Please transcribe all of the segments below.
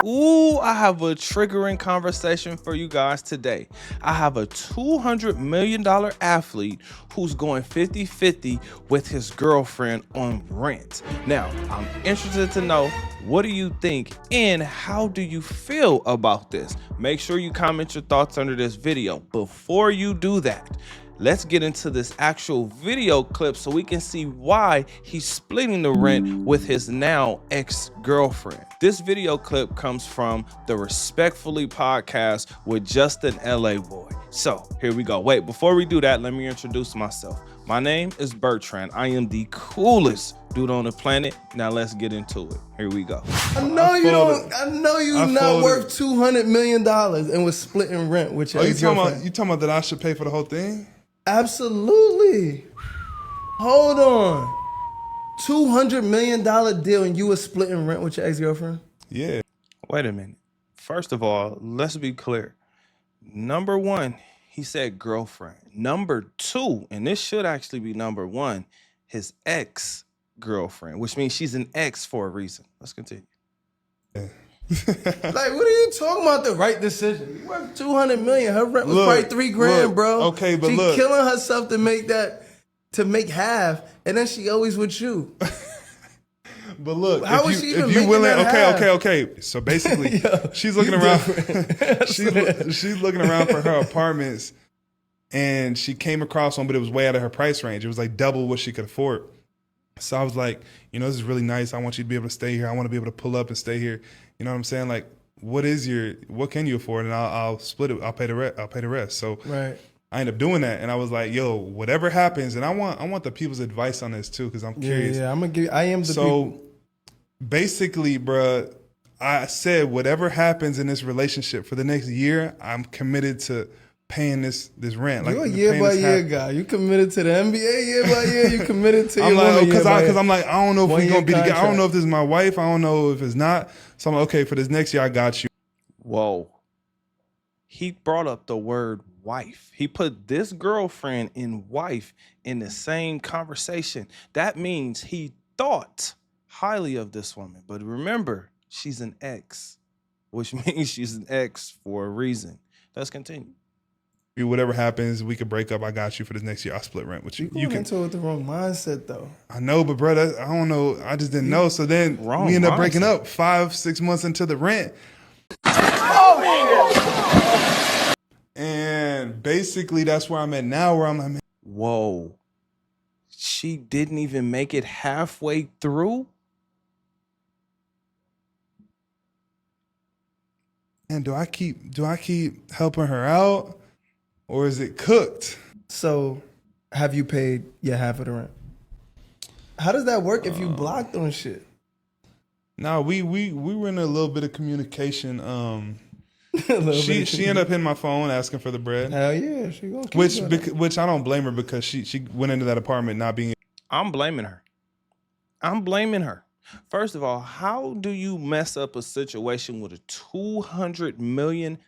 Ooh, I have a triggering conversation for you guys today. I have a $200 million athlete who's going 50-50 with his girlfriend on rent. Now, I'm interested to know, what do you think and how do you feel about this? Make sure you comment your thoughts under this video. Before you do that, let's get into this actual video clip so we can see why he's splitting the rent with his now ex-girlfriend. This video clip comes from the Respectfully podcast with Justin LA Boy. So here we go. Wait, before we do that, let me introduce myself. My name is Bertrand. I am the coolest dude on the planet. Now let's get into it. Here we go. I know you're not worth $200 million and was splitting rent with your ex-girlfriend. You talking about that I should pay for the whole thing? Absolutely. Hold on. $200 million deal and you were splitting rent with your ex-girlfriend? Yeah. Wait a minute. First of all, let's be clear. Number one, he said girlfriend. Number two, and this should actually be number one, his ex-girlfriend, which means she's an ex for a reason. Let's continue. Yeah. Like, what are you talking about? The right decision. You worth $200 million. Her rent was probably $3,000, bro. Okay, but she look, killing herself to make half, and then she always with you. But look, how if is she you even if you making willing, that half? okay. So basically, she's looking around. she's looking around for her apartments, and she came across one, but it was way out of her price range. It was like double what she could afford. So I was like, this is really nice. I want you to be able to stay here. I want to be able to pull up and stay here. You know what I'm saying? Like, what can you afford? And I'll split it. I'll pay the rest. So right. I ended up doing that, and I was like, yo, whatever happens, and I want the people's advice on this too, because I'm curious. Yeah, I'm gonna give. I am the people. Basically, bruh, I said whatever happens in this relationship for the next year, I'm committed to paying this rent. You're a year by year guy. You committed to the NBA year by year. You committed to your woman because I'm like, I don't know if we're gonna be together. I don't know if this is my wife. I don't know if it's not. So I'm like, okay, for this next year, I got you. Whoa. He brought up the word wife. He put this girlfriend and wife in the same conversation. That means he thought highly of this woman. But remember, she's an ex, which means she's an ex for a reason. Let's continue. Whatever happens, we could break up. I got you for this next year. I'll split rent with you. You into it with the wrong mindset, though. I know, but bro, I don't know. I just didn't know. So then we end up breaking up 5-6 months into the rent. Oh, and basically, that's where I'm at now, where I'm like, man. Whoa. She didn't even make it halfway through? And do I keep helping her out? Or is it cooked? So, have you paid your half of the rent? How does that work if you blocked on shit? No, we were in a little bit of communication. She ended up hitting my phone asking for the bread. Hell yeah, she gonna keep which I don't blame her because she went into that apartment not being. I'm blaming her. First of all, how do you mess up a situation with a $200 million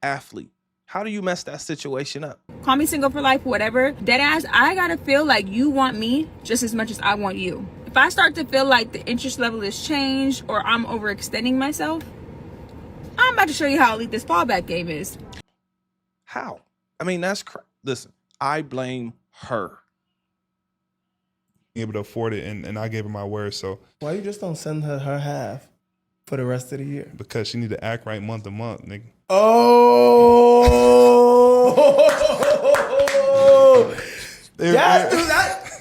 athlete? How do you mess that situation up? Call me single for life, whatever. Deadass, I gotta feel like you want me just as much as I want you. If I start to feel like the interest level is changed or I'm overextending myself, I'm about to show you how elite this fallback game is. How? I mean, listen, I blame her. Able to afford it, and I gave her my word. So why you just don't send her half for the rest of the year? Because she need to act right month to month, nigga. Oh,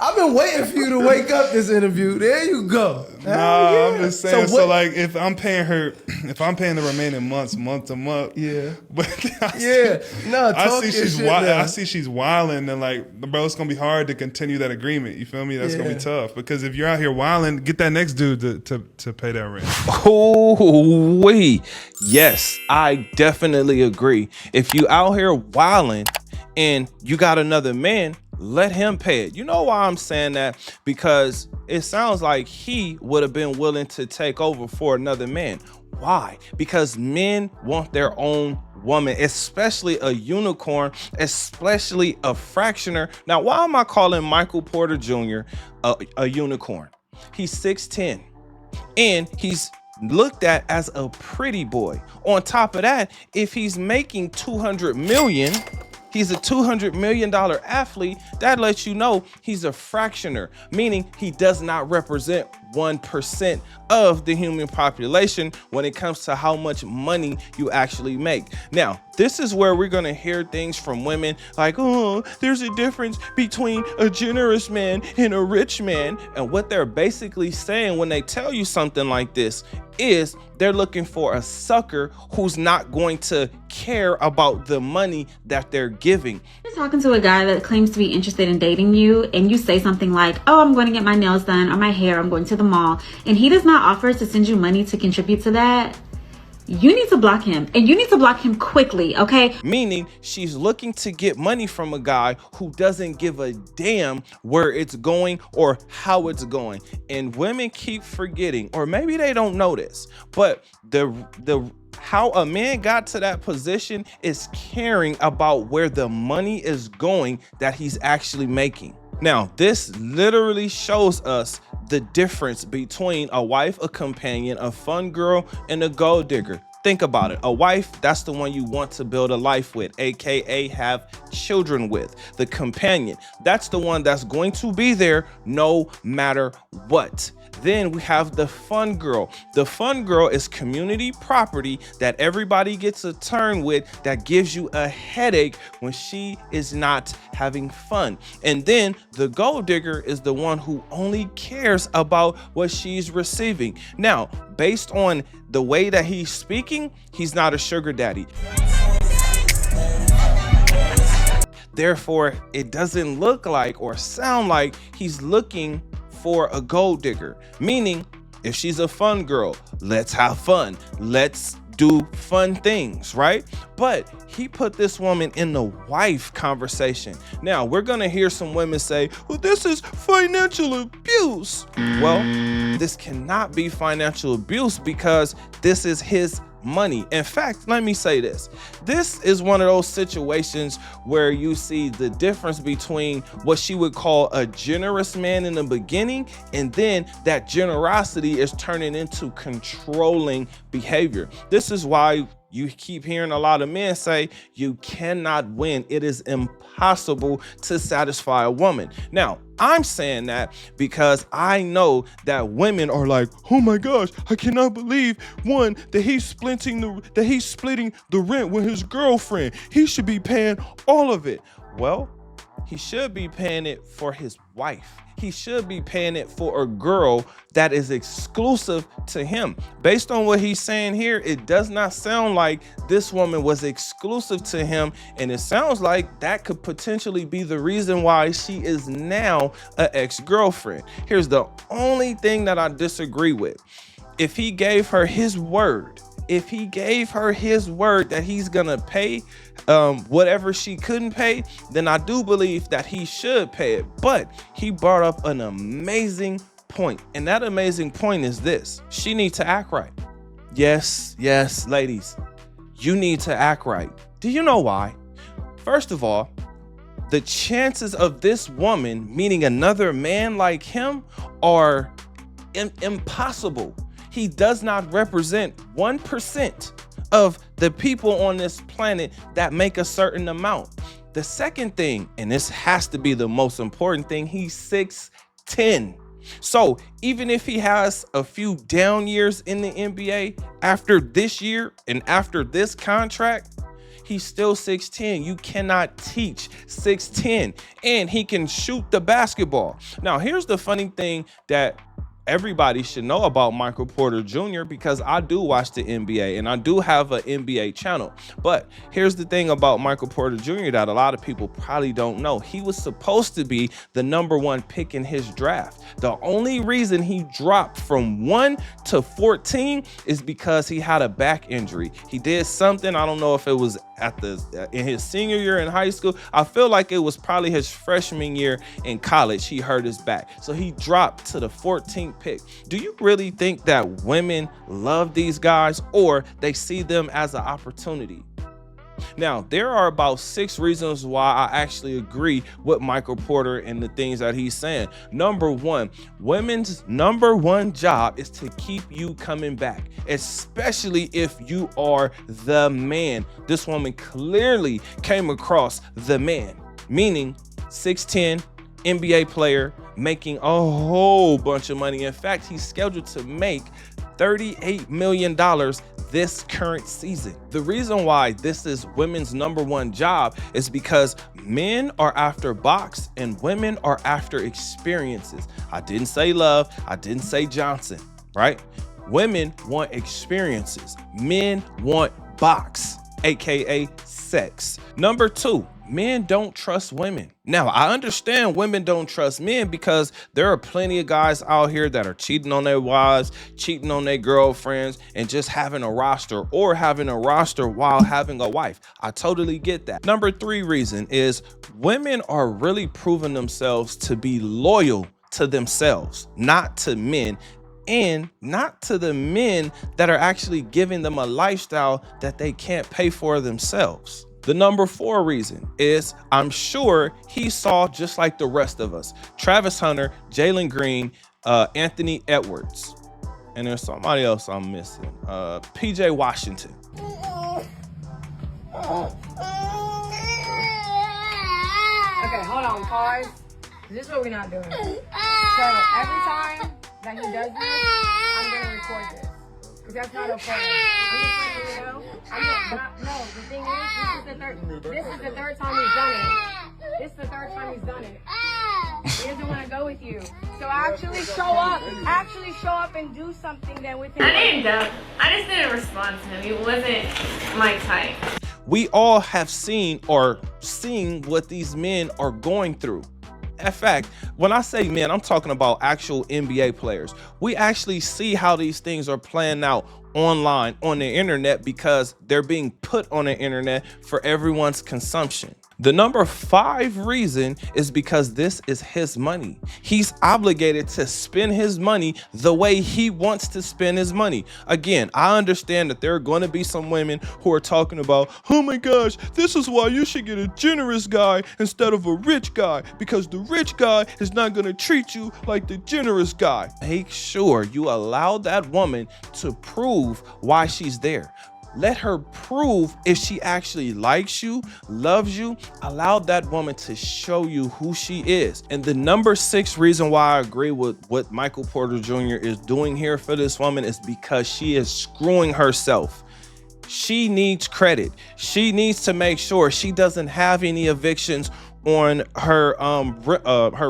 I've been waiting for you to wake up this interview. There you go. Nah, I'm just saying. So like, if I'm paying the remaining months, month to month, yeah. But I see she's wilding, and like, bro, it's gonna be hard to continue that agreement. You feel me? That's gonna be tough because if you're out here wilding, get that next dude to pay that rent. Oh, wait. Yes, I definitely agree. If you out here wilding and you got another man, let him pay it. You know why I'm saying that? Because it sounds like he would have been willing to take over for another man. Why? Because men want their own woman, especially a unicorn, especially a fractioner. Now, why am I calling Michael Porter Jr. a unicorn? He's 6'10", and he's looked at as a pretty boy. On top of that, if he's making 200 million, he's a $200 million athlete, that lets you know he's a fractioner, meaning he does not represent 1% of the human population when it comes to how much money you actually make. Now, this is where we're gonna hear things from women like, oh, there's a difference between a generous man and a rich man. And what they're basically saying when they tell you something like this is they're looking for a sucker who's not going to care about the money that they're giving. You're talking to a guy that claims to be interested in dating you, and you say something like, oh, I'm going to get my nails done or my hair, I'm going to the mall, and he does not offer to send you money to contribute to that. You need to block him, and you need to block him quickly, okay? Meaning she's looking to get money from a guy who doesn't give a damn where it's going or how it's going. And women keep forgetting, or maybe they don't know this, but the how a man got to that position is caring about where the money is going that he's actually making. Now, this literally shows us the difference between a wife, a companion, a fun girl, and a gold digger. Think about it. A wife, that's the one you want to build a life with, aka have children with. The companion, that's the one that's going to be there no matter what. Then we have the fun girl. The fun girl is community property that everybody gets a turn with, that gives you a headache when she is not having fun. And then the gold digger is the one who only cares about what she's receiving. Now, based on the way that he's speaking, he's not a sugar daddy. Therefore, it doesn't look like or sound like he's looking for a gold digger. Meaning, if she's a fun girl, let's have fun. Let's do fun things, right? But he put this woman in the wife conversation. Now, we're gonna hear some women say, well, this is financial abuse. Well, this cannot be financial abuse because this is his money. In fact, let me say this. This is one of those situations where you see the difference between what she would call a generous man in the beginning, and then that generosity is turning into controlling behavior. This is why you keep hearing a lot of men say you cannot win. It is impossible to satisfy a woman. Now, I'm saying that because I know that women are like, oh my gosh, I cannot believe, one, that he's splitting the rent with his girlfriend. He should be paying all of it. Well, he should be paying it for his wife. He should be paying it for a girl that is exclusive to him. Based on what he's saying here, it does not sound like this woman was exclusive to him, and it sounds like that could potentially be the reason why she is now an ex-girlfriend. Here's the only thing that I disagree with. If he gave her his word, that he's gonna pay whatever she couldn't pay, then I do believe that he should pay it. But he brought up an amazing point, and that amazing point is this: she needs to act right. Yes, ladies, you need to act right. Do you know why? First of all, the chances of this woman meeting another man like him are impossible. He does not represent 1% of the people on this planet that make a certain amount. The second thing, and this has to be the most important thing, he's 6'10". So even if he has a few down years in the NBA after this year and after this contract, he's still 6'10". You cannot teach 6'10", and he can shoot the basketball. Now, here's the funny thing that everybody should know about Michael Porter Jr., because I do watch the NBA and I do have an NBA channel. But here's the thing about Michael Porter Jr. that a lot of people probably don't know. He was supposed to be the #1 pick in his draft. The only reason he dropped from 1 to 14 is because he had a back injury. He did something, I don't know if it was in his senior year in high school. I feel like it was probably his freshman year in college. He hurt his back, so he dropped to the 14th pick. Do you really think that women love these guys, or they see them as an opportunity? Now, there are about 6 reasons why I actually agree with Michael Porter and the things that he's saying. Number one, women's number one job is to keep you coming back, especially if you are the man. This woman clearly came across the man, meaning 6'10", NBA player, making a whole bunch of money. In fact, he's scheduled to make $38 million this current season. The reason why this is women's number one job is because men are after box and women are after experiences. I didn't say love, I didn't say Johnson, right? Women want experiences. Men want box, aka sex. Number two, men don't trust women. Now, I understand women don't trust men because there are plenty of guys out here that are cheating on their wives, cheating on their girlfriends, and just having a roster, or having a roster while having a wife. I totally get that. Number three reason is women are really proving themselves to be loyal to themselves, not to men, and not to the men that are actually giving them a lifestyle that they can't pay for themselves. The number four reason is I'm sure he saw, just like the rest of us, Travis Hunter, Jalen Green, Anthony Edwards, and there's somebody else I'm missing, PJ Washington. Okay, hold on, pause. This is what we're not doing. So every time that he does this, I'm gonna record this. Because that's not okay. I'm just letting you know. No, the thing is, this is the third time he's done it. This is the third time he's done it. He doesn't want to go with you. So actually show up and do something then with him. I didn't go. I just didn't respond to him. He wasn't my type. We all have seen or seen what these men are going through. In fact, when I say men, I'm talking about actual NBA players. We actually see how these things are playing out online on the internet because they're being put on the internet for everyone's consumption. The number five reason is because this is his money. He's obligated to spend his money the way he wants to spend his money. Again, I understand that there are going to be some women who are talking about, oh my gosh, this is why you should get a generous guy instead of a rich guy, because the rich guy is not going to treat you like the generous guy. Make sure you allow that woman to prove why she's there. Let her prove if she actually likes you, loves you. Allow that woman to show you who she is. And the number six reason why I agree with what Michael Porter Jr. is doing here for this woman is because she is screwing herself. She needs credit. She needs to make sure she doesn't have any evictions on her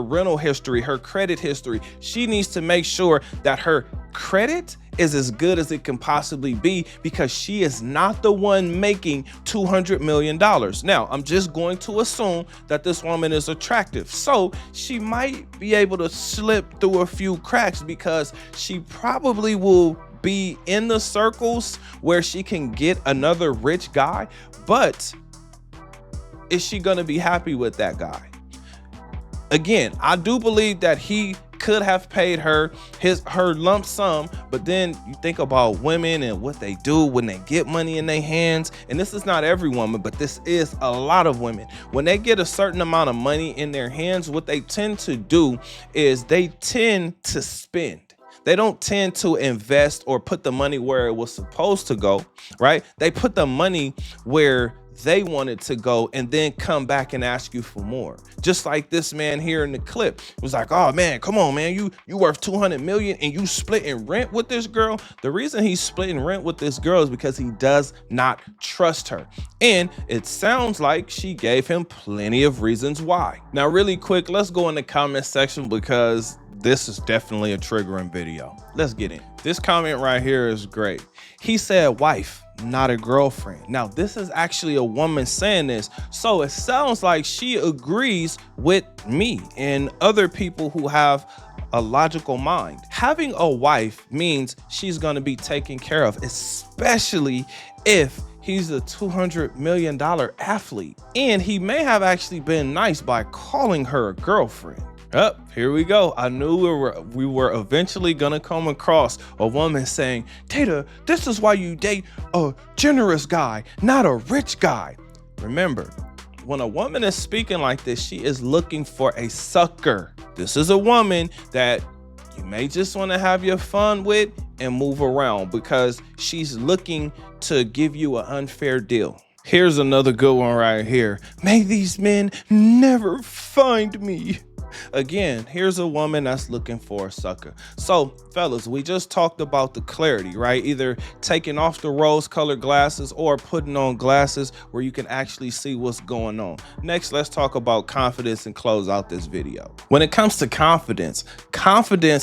rental history, her credit history. She needs to make sure that her credit is as good as it can possibly be, because she is not the one making $200 million. Now, I'm just going to assume that this woman is attractive, so she might be able to slip through a few cracks because she probably will be in the circles where she can get another rich guy, but is she gonna be happy with that guy? Again, I do believe that he could have paid her her lump sum, but then you think about women and what they do when they get money in their hands, and this is not every woman, but this is a lot of women. When they get a certain amount of money in their hands, what they tend to do is they tend to spend. They don't tend to invest or put the money where it was supposed to go, right? They put the money where they want it to go and then come back and ask you for more. Just like this man here in the clip was like, oh man, come on, man, you worth 200 million and you splitting rent with this girl. The reason he's splitting rent with this girl is because he does not trust her. And it sounds like she gave him plenty of reasons why. Now, really quick, let's go in the comment section because this is definitely a triggering video. Let's get in. This comment right here is great. He said, wife, not a girlfriend. Now, this is actually a woman saying this, so it sounds like she agrees with me and other people who have a logical mind. Having a wife means she's going to be taken care of, especially if he's a $200 million athlete. And he may have actually been nice by calling her a girlfriend. Up, here we go. I knew we were eventually gonna come across a woman saying, Tata, this is why you date a generous guy, not a rich guy. Remember, when a woman is speaking like this, she is looking for a sucker. This is a woman that you may just want to have your fun with and move around because she's looking to give you an unfair deal. Here's another good one right here. May these men never find me. Again, here's a woman that's looking for a sucker. So, fellas, we just talked about the clarity, right? Either taking off the rose-colored glasses or putting on glasses where you can actually see what's going on. Next, let's talk about confidence and close out this video. When it comes to confidence,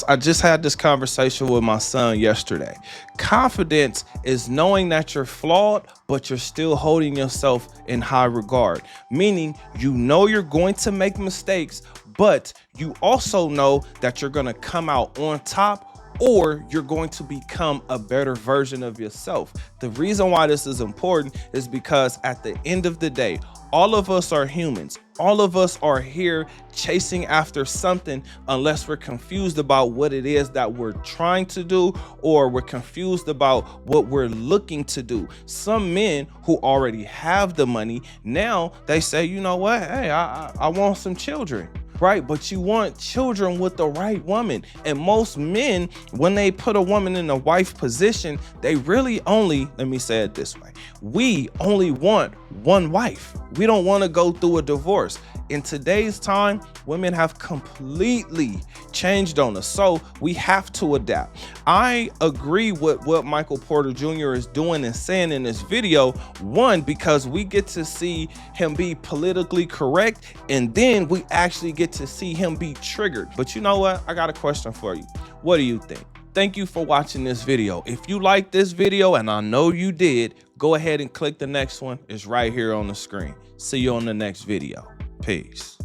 I just had this conversation with my son yesterday. Confidence is knowing that you're flawed, but you're still holding yourself in high regard, meaning you know you're going to make mistakes, but you also know that you're going to come out on top or you're going to become a better version of yourself. The reason why this is important is because at the end of the day, all of us are humans. All of us are here chasing after something unless we're confused about what it is that we're trying to do or we're confused about what we're looking to do. Some men who already have the money, now they say, you know what? Hey, I want some children. Right? But you want children with the right woman. And most men, when they put a woman in a wife position, they really only, let me say it this way, we only want one wife. We don't want to go through a divorce. In today's time, women have completely changed on us. So we have to adapt. I agree with what Michael Porter Jr. is doing and saying in this video. One, because we get to see him be politically correct, and then we actually get to see him be triggered. But you know what? I got a question for you. What do you think? Thank you for watching this video. If you liked this video, and I know you did, go ahead and click the next one. It's right here on the screen. See you on the next video. Peace.